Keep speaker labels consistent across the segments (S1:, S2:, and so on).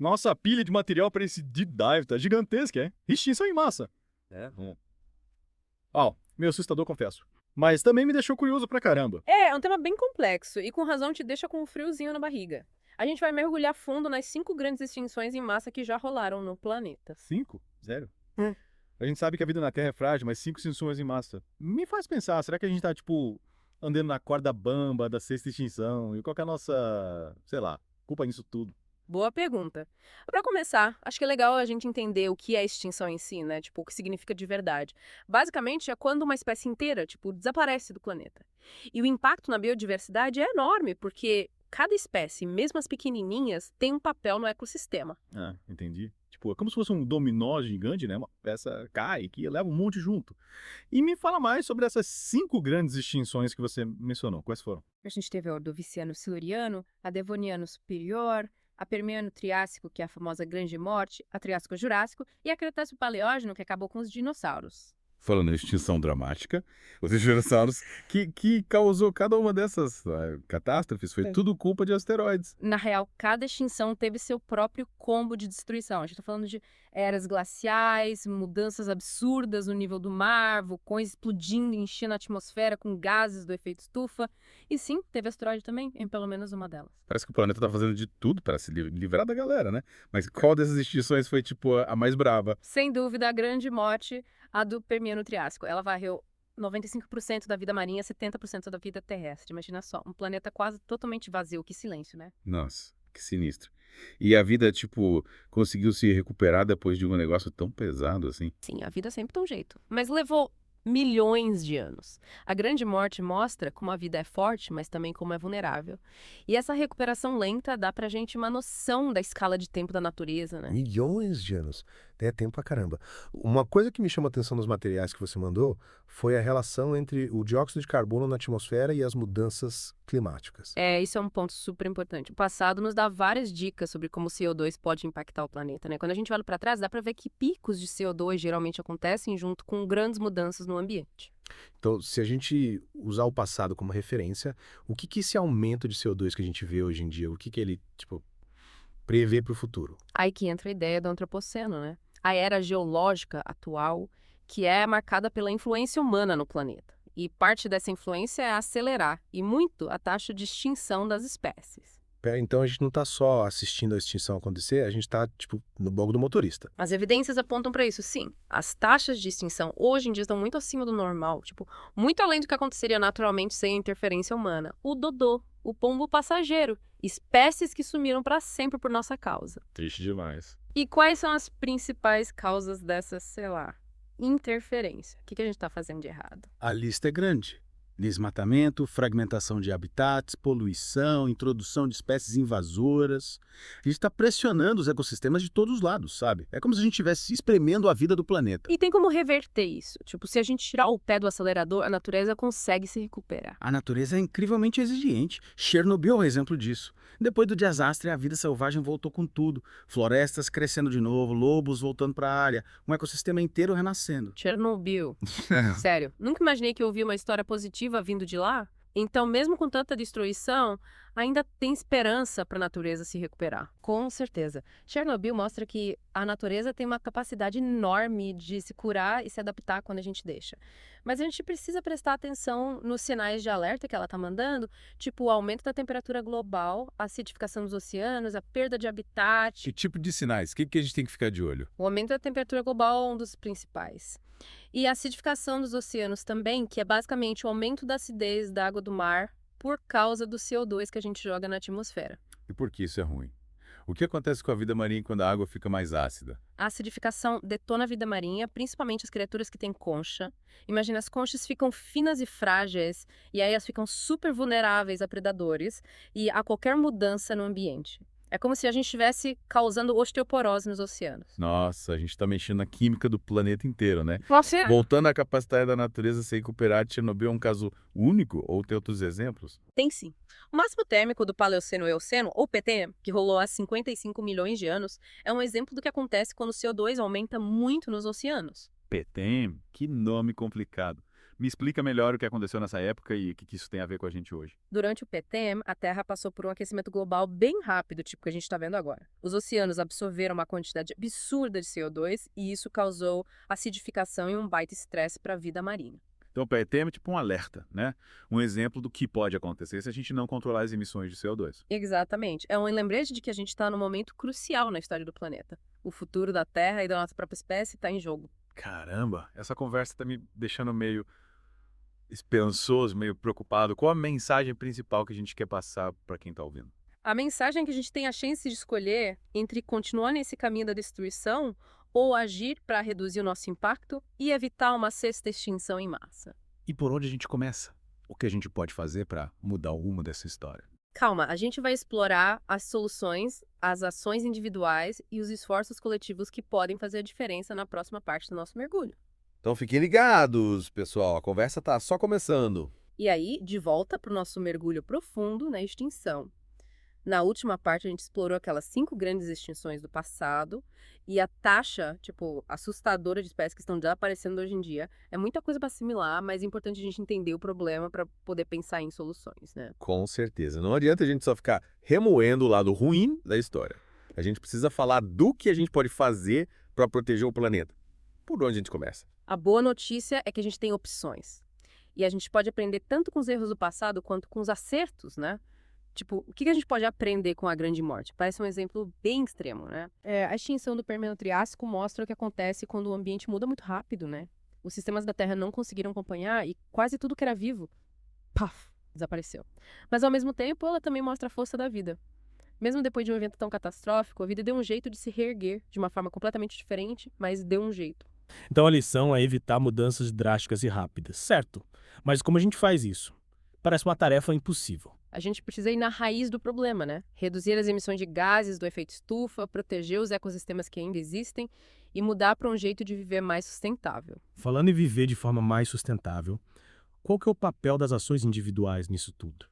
S1: Nossa pilha de material para esse deep dive tá gigantesca, é? Extinção em massa.
S2: É.
S1: Ó, meio assustador, confesso. Mas também me deixou curioso pra caramba.
S3: É um tema bem complexo e com razão te deixa com um friozinho na barriga. A gente vai mergulhar fundo nas 5 grandes extinções em massa que já rolaram no planeta.
S1: 5? Zero?
S3: Hum.
S1: A gente sabe que a vida na Terra é frágil, mas 5 extinções em massa. Me faz pensar, será que a gente tá, tipo, andando na corda bamba da sexta extinção? E qual que é a nossa, sei lá, culpa nisso tudo?
S3: Boa pergunta. Para começar, acho que é legal a gente entender o que é extinção em si, né? Tipo, o que significa de verdade. Basicamente, é quando uma espécie inteira, tipo, desaparece do planeta. E o impacto na biodiversidade é enorme, porque cada espécie, mesmo as pequenininhas, tem um papel no ecossistema.
S1: Ah, entendi. Tipo, é como se fosse um dominó gigante, né? Uma peça cai que leva um monte junto. E me fala mais sobre essas 5 grandes extinções que você mencionou. Quais foram?
S3: A gente teve a Ordoviciano-Siluriano, a Devoniano Superior, a Permiano-Triássico, que é a famosa Grande Morte, a Triássico-Jurássico e a Cretáceo-Paleógeno, que acabou com os dinossauros.
S2: Falando em extinção dramática, os dinossauros que causou cada uma dessas catástrofes foi tudo culpa de asteroides.
S3: Na real, cada extinção teve seu próprio combo de destruição. A gente está falando de eras glaciais, mudanças absurdas no nível do mar, vulcões explodindo e enchendo a atmosfera com gases do efeito estufa. E sim, teve asteroide também, em pelo menos uma delas.
S2: Parece que o planeta tá fazendo de tudo para se livrar da galera, né? Mas qual dessas extinções foi, tipo, a mais brava?
S3: Sem dúvida, a grande morte, a do Permiano-Triássico. Ela varreu 95% da vida marinha, 70% da vida terrestre. Imagina só, um planeta quase totalmente vazio. Que silêncio, né?
S2: Nossa, que sinistro. E a vida, tipo, conseguiu se recuperar depois de um negócio tão pesado assim?
S3: Sim, a vida sempre tem um jeito. Mas levou milhões de anos. A grande morte mostra como a vida é forte, mas também como é vulnerável. E essa recuperação lenta dá pra gente uma noção da escala de tempo da natureza, né?
S4: Milhões de anos. É tempo pra caramba. Uma coisa que me chama a atenção nos materiais que você mandou foi a relação entre o dióxido de carbono na atmosfera e as mudanças climáticas.
S3: Isso é um ponto super importante. O passado nos dá várias dicas sobre como o CO2 pode impactar o planeta, né? Quando a gente olha para trás, dá para ver que picos de CO2 geralmente acontecem junto com grandes mudanças no ambiente.
S4: Então, se a gente usar o passado como referência, o que esse aumento de CO2 que a gente vê hoje em dia, o que ele, tipo, prevê para o futuro?
S3: Aí que entra a ideia do antropoceno, né? A era geológica atual, que é marcada pela influência humana no planeta. E parte dessa influência é acelerar, e muito, a taxa de extinção das espécies.
S4: Então a gente não está só assistindo a extinção acontecer, a gente está, tipo, no banco do motorista.
S3: As evidências apontam para isso, sim. As taxas de extinção hoje em dia estão muito acima do normal, tipo, muito além do que aconteceria naturalmente sem a interferência humana. O dodô, o pombo passageiro, espécies que sumiram para sempre por nossa causa.
S1: Triste demais.
S3: E quais são as principais causas dessa, sei lá, interferência? O que a gente está fazendo de errado?
S5: A lista é grande. Desmatamento, fragmentação de habitats, poluição, introdução de espécies invasoras. A gente está pressionando os ecossistemas de todos os lados, sabe? É como se a gente estivesse espremendo a vida do planeta.
S3: E tem como reverter isso? Tipo, se a gente tirar o pé do acelerador, a natureza consegue se recuperar.
S5: A natureza é incrivelmente exigente. Chernobyl é um exemplo disso. Depois do desastre, a vida selvagem voltou com tudo. Florestas crescendo de novo, lobos voltando para a área, um ecossistema inteiro renascendo.
S3: Chernobyl. Sério, nunca imaginei que eu ouvi uma história positiva vindo de lá. Então, mesmo com tanta destruição, ainda tem esperança para a natureza se recuperar. Com certeza. Chernobyl mostra que a natureza tem uma capacidade enorme de se curar e se adaptar quando a gente deixa. Mas a gente precisa prestar atenção nos sinais de alerta que ela está mandando, tipo o aumento da temperatura global, a acidificação dos oceanos, a perda de habitat.
S2: Que tipo de sinais? O que a gente tem que ficar de olho?
S3: O aumento da temperatura global é um dos principais. E a acidificação dos oceanos também, que é basicamente o aumento da acidez da água do mar por causa do CO2 que a gente joga na atmosfera.
S2: E por que isso é ruim? O que acontece com a vida marinha quando a água fica mais ácida?
S3: A acidificação detona a vida marinha, principalmente as criaturas que têm concha. Imagina, as conchas ficam finas e frágeis, e aí elas ficam super vulneráveis a predadores e a qualquer mudança no ambiente. É como se a gente estivesse causando osteoporose nos oceanos.
S2: Nossa, a gente está mexendo na química do planeta inteiro, né?
S3: Você...
S2: Voltando à capacidade da natureza se recuperar, Chernobyl é um caso único ou tem outros exemplos?
S3: Tem sim. O máximo térmico do Paleoceno-Eoceno, ou PT, que rolou há 55 milhões de anos, é um exemplo do que acontece quando o CO2 aumenta muito nos oceanos.
S1: PETEM? Que nome complicado.
S2: Me explica melhor o que aconteceu nessa época e o que isso tem a ver com a gente hoje.
S3: Durante o PTM, a Terra passou por um aquecimento global bem rápido, tipo o que a gente está vendo agora. Os oceanos absorveram uma quantidade absurda de CO2 e isso causou acidificação e um baita estresse para a vida marinha.
S2: Então, o PETM é tipo um alerta, né? Um exemplo do que pode acontecer se a gente não controlar as emissões de CO2.
S3: Exatamente. É um lembrete de que a gente está num momento crucial na história do planeta. O futuro da Terra e da nossa própria espécie está em jogo.
S2: Caramba, essa conversa tá me deixando meio esperançoso, meio preocupado. Qual a mensagem principal que a gente quer passar para quem tá ouvindo?
S3: A mensagem é que a gente tem a chance de escolher entre continuar nesse caminho da destruição ou agir para reduzir o nosso impacto e evitar uma sexta extinção em massa.
S2: E por onde a gente começa? O que a gente pode fazer para mudar o rumo dessa história?
S3: Calma, a gente vai explorar as soluções, as ações individuais e os esforços coletivos que podem fazer a diferença na próxima parte do nosso mergulho.
S6: Então fiquem ligados, pessoal. A conversa tá só começando.
S3: E aí, de volta para o nosso mergulho profundo na extinção. Na última parte, a gente explorou aquelas 5 grandes extinções do passado e a taxa, assustadora de espécies que estão desaparecendo hoje em dia. É muita coisa para assimilar, mas é importante a gente entender o problema para poder pensar em soluções, né?
S6: Com certeza. Não adianta a gente só ficar remoendo o lado ruim da história. A gente precisa falar do que a gente pode fazer para proteger o planeta. Por onde a gente começa?
S3: A boa notícia é que a gente tem opções. E a gente pode aprender tanto com os erros do passado quanto com os acertos, né? O que a gente pode aprender com a Grande Morte? Parece um exemplo bem extremo, né? A extinção do Permiano Triássico mostra o que acontece quando o ambiente muda muito rápido, né? Os sistemas da Terra não conseguiram acompanhar e quase tudo que era vivo, paf, desapareceu. Mas, ao mesmo tempo, ela também mostra a força da vida. Mesmo depois de um evento tão catastrófico, a vida deu um jeito de se reerguer de uma forma completamente diferente, mas deu um jeito.
S7: Então a lição é evitar mudanças drásticas e rápidas, certo? Mas como a gente faz isso? Parece uma tarefa impossível.
S3: A gente precisa ir na raiz do problema, né? Reduzir as emissões de gases do efeito estufa, proteger os ecossistemas que ainda existem e mudar para um jeito de viver mais sustentável.
S7: Falando em viver de forma mais sustentável, qual que é o papel das ações individuais nisso tudo?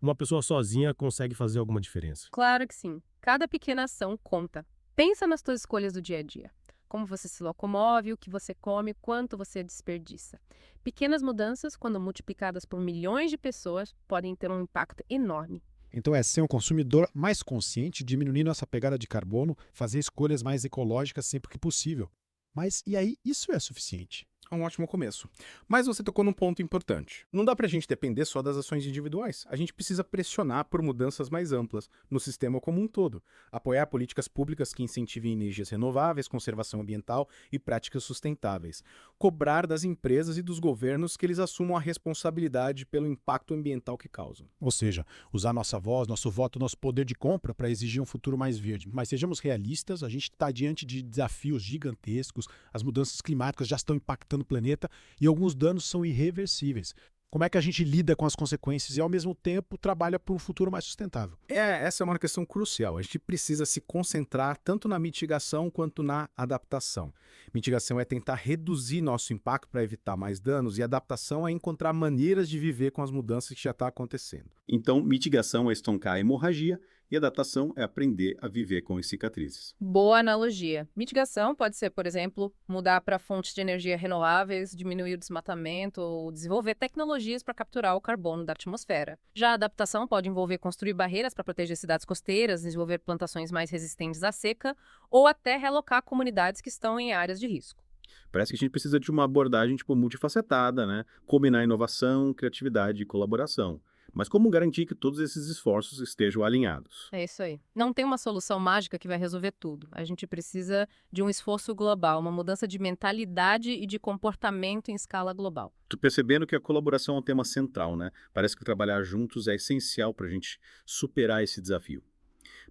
S7: Uma pessoa sozinha consegue fazer alguma diferença?
S3: Claro que sim. Cada pequena ação conta. Pensa nas tuas escolhas do dia a dia. Como você se locomove, o que você come, quanto você desperdiça. Pequenas mudanças, quando multiplicadas por milhões de pessoas, podem ter um impacto enorme.
S8: Então é ser um consumidor mais consciente, diminuir nossa pegada de carbono, fazer escolhas mais ecológicas sempre que possível. Mas e aí, isso é suficiente?
S5: É um ótimo começo. Mas você tocou num ponto importante. Não dá pra gente depender só das ações individuais. A gente precisa pressionar por mudanças mais amplas, no sistema como um todo. Apoiar políticas públicas que incentivem energias renováveis, conservação ambiental e práticas sustentáveis. Cobrar das empresas e dos governos que eles assumam a responsabilidade pelo impacto ambiental que causam.
S8: Ou seja, usar nossa voz, nosso voto, nosso poder de compra para exigir um futuro mais verde. Mas sejamos realistas, a gente está diante de desafios gigantescos, as mudanças climáticas já estão impactando o planeta e alguns danos são irreversíveis. Como é que a gente lida com as consequências e, ao mesmo tempo, trabalha por um futuro mais sustentável?
S5: Essa é uma questão crucial. A gente precisa se concentrar tanto na mitigação quanto na adaptação. Mitigação é tentar reduzir nosso impacto para evitar mais danos e adaptação é encontrar maneiras de viver com as mudanças que já estão acontecendo. Então, mitigação é estancar a hemorragia e adaptação é aprender a viver com as cicatrizes.
S3: Boa analogia. Mitigação pode ser, por exemplo, mudar para fontes de energia renováveis, diminuir o desmatamento ou desenvolver tecnologias para capturar o carbono da atmosfera. Já a adaptação pode envolver construir barreiras para proteger cidades costeiras, desenvolver plantações mais resistentes à seca ou até realocar comunidades que estão em áreas de risco.
S5: Parece que a gente precisa de uma abordagem multifacetada, né? Combinar inovação, criatividade e colaboração. Mas como garantir que todos esses esforços estejam alinhados?
S3: É isso aí. Não tem uma solução mágica que vai resolver tudo. A gente precisa de um esforço global, uma mudança de mentalidade e de comportamento em escala global.
S5: Tô percebendo que a colaboração é um tema central, né? Parece que trabalhar juntos é essencial para a gente superar esse desafio.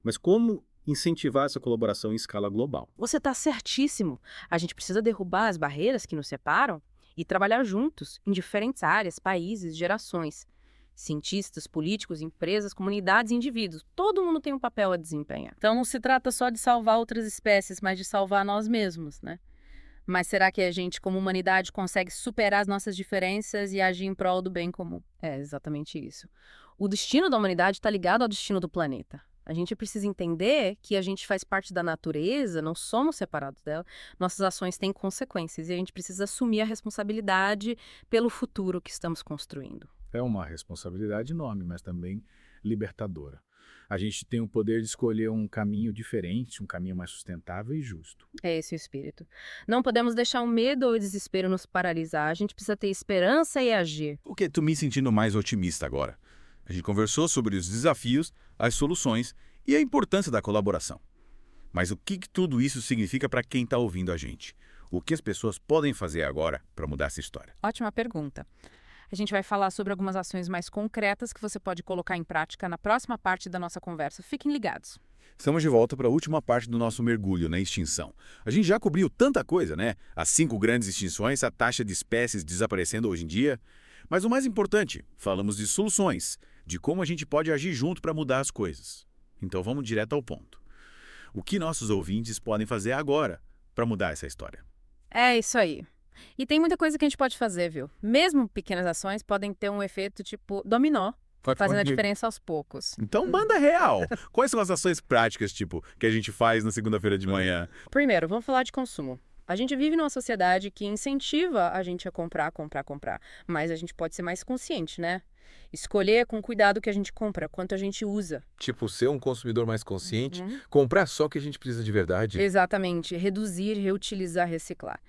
S5: Mas como incentivar essa colaboração em escala global?
S3: Você está certíssimo. A gente precisa derrubar as barreiras que nos separam e trabalhar juntos em diferentes áreas, países, gerações. Cientistas, políticos, empresas, comunidades e indivíduos. Todo mundo tem um papel a desempenhar. Então não se trata só de salvar outras espécies, mas de salvar nós mesmos, né? Mas será que a gente, como humanidade, consegue superar as nossas diferenças e agir em prol do bem comum? É exatamente isso. O destino da humanidade está ligado ao destino do planeta. A gente precisa entender que a gente faz parte da natureza, não somos separados dela, nossas ações têm consequências e a gente precisa assumir a responsabilidade pelo futuro que estamos construindo.
S2: É uma responsabilidade enorme, mas também libertadora. A gente tem o poder de escolher um caminho diferente, um caminho mais sustentável e justo.
S3: É esse o espírito. Não podemos deixar o medo ou o desespero nos paralisar, a gente precisa ter esperança e agir.
S9: Porque tô me sentindo mais otimista agora. A gente conversou sobre os desafios, as soluções e a importância da colaboração. Mas o que tudo isso significa para quem está ouvindo a gente? O que as pessoas podem fazer agora para mudar essa história?
S10: Ótima pergunta. A gente vai falar sobre algumas ações mais concretas que você pode colocar em prática na próxima parte da nossa conversa. Fiquem ligados.
S9: Estamos de volta para a última parte do nosso mergulho na extinção. A gente já cobriu tanta coisa, né? As 5 grandes extinções, a taxa de espécies desaparecendo hoje em dia. Mas o mais importante, falamos de soluções, de como a gente pode agir junto para mudar as coisas. Então vamos direto ao ponto. O que nossos ouvintes podem fazer agora para mudar essa história?
S3: É isso aí. E tem muita coisa que a gente pode fazer, viu? Mesmo pequenas ações podem ter um efeito tipo dominó, fazendo a diferença aos poucos.
S9: Então manda real! Quais são as ações práticas, tipo, que a gente faz na segunda-feira de manhã?
S3: Primeiro, vamos falar de consumo. A gente vive numa sociedade que incentiva a gente a comprar, mas a gente pode ser mais consciente, né? Escolher com cuidado o que a gente compra, quanto a gente usa.
S6: Tipo, ser um consumidor mais consciente, comprar só o que a gente precisa de verdade.
S3: Exatamente. Reduzir, reutilizar, reciclar.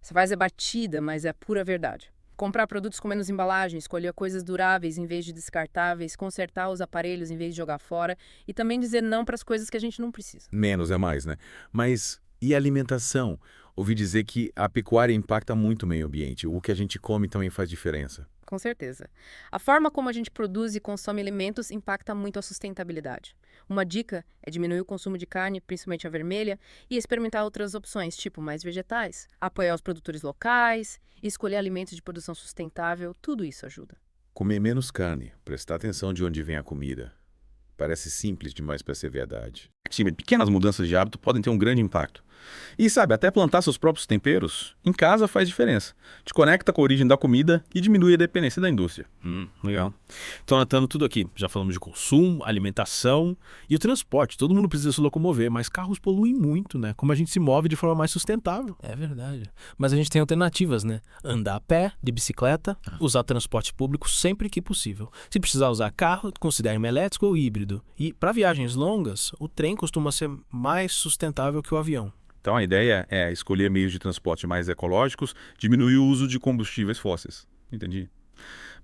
S3: Essa frase é batida, mas é pura verdade. Comprar produtos com menos embalagem, escolher coisas duráveis em vez de descartáveis, consertar os aparelhos em vez de jogar fora e também dizer não para as coisas que a gente não precisa.
S9: Menos é mais, né? Mas e alimentação? Ouvi dizer que a pecuária impacta muito o meio ambiente. O que a gente come também faz diferença.
S3: Com certeza. A forma como a gente produz e consome alimentos impacta muito a sustentabilidade. Uma dica é diminuir o consumo de carne, principalmente a vermelha, e experimentar outras opções, tipo mais vegetais, apoiar os produtores locais, escolher alimentos de produção sustentável, tudo isso ajuda.
S9: Comer menos carne, prestar atenção de onde vem a comida. Parece simples demais para ser verdade.
S11: Pequenas mudanças de hábito podem ter um grande impacto. E sabe, até plantar seus próprios temperos em casa faz diferença. Te conecta com a origem da comida e diminui a dependência da indústria.
S7: Legal. Tô anotando tudo aqui. Já falamos de consumo, alimentação e o transporte. Todo mundo precisa se locomover, mas carros poluem muito, né? Como a gente se move de forma mais sustentável.
S12: É verdade. Mas a gente tem alternativas, né? Andar a pé, de bicicleta, usar transporte público sempre que possível. Se precisar usar carro, considere elétrico ou híbrido. E para viagens longas, o trem costuma ser mais sustentável que o avião.
S9: Então a ideia é escolher meios de transporte mais ecológicos, diminuir o uso de combustíveis fósseis. Entendi.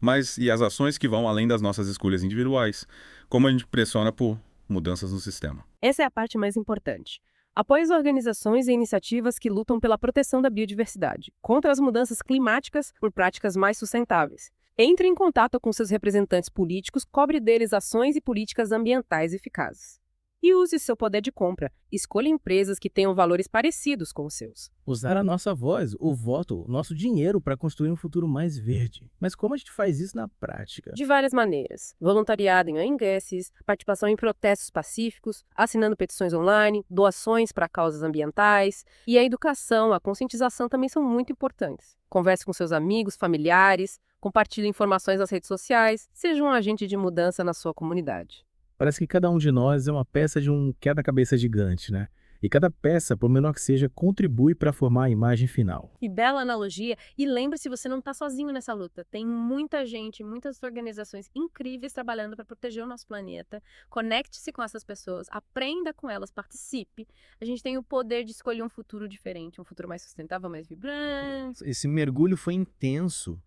S9: Mas e as ações que vão além das nossas escolhas individuais? Como a gente pressiona por mudanças no sistema?
S3: Essa é a parte mais importante. Apoie as organizações e iniciativas que lutam pela proteção da biodiversidade, contra as mudanças climáticas por práticas mais sustentáveis. Entre em contato com seus representantes políticos, cobre deles ações e políticas ambientais eficazes. E use seu poder de compra. Escolha empresas que tenham valores parecidos com os seus.
S12: Usar a nossa voz, o voto, o nosso dinheiro para construir um futuro mais verde. Mas como a gente faz isso na prática?
S3: De várias maneiras. Voluntariado em ONGs, participação em protestos pacíficos, assinando petições online, doações para causas ambientais. E a educação, a conscientização também são muito importantes. Converse com seus amigos, familiares, compartilhe informações nas redes sociais, seja um agente de mudança na sua comunidade.
S12: Parece que cada um de nós é uma peça de um quebra-cabeça gigante, né? E cada peça, por menor que seja, contribui para formar a imagem final.
S3: Que bela analogia. E lembre-se, você não está sozinho nessa luta. Tem muita gente, muitas organizações incríveis trabalhando para proteger o nosso planeta. Conecte-se com essas pessoas, aprenda com elas, participe. A gente tem o poder de escolher um futuro diferente, um futuro mais sustentável, mais vibrante.
S5: Esse mergulho foi intenso.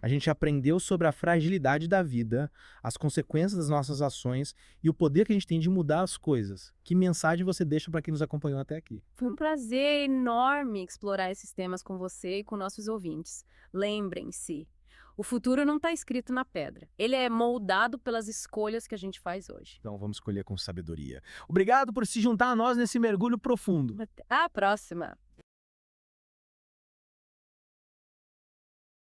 S5: A gente aprendeu sobre a fragilidade da vida, as consequências das nossas ações e o poder que a gente tem de mudar as coisas. Que mensagem você deixa para quem nos acompanhou até aqui?
S3: Foi um prazer enorme explorar esses temas com você e com nossos ouvintes. Lembrem-se, o futuro não está escrito na pedra. Ele é moldado pelas escolhas que a gente faz hoje.
S5: Então vamos escolher com sabedoria. Obrigado por se juntar a nós nesse mergulho profundo.
S3: Até a próxima!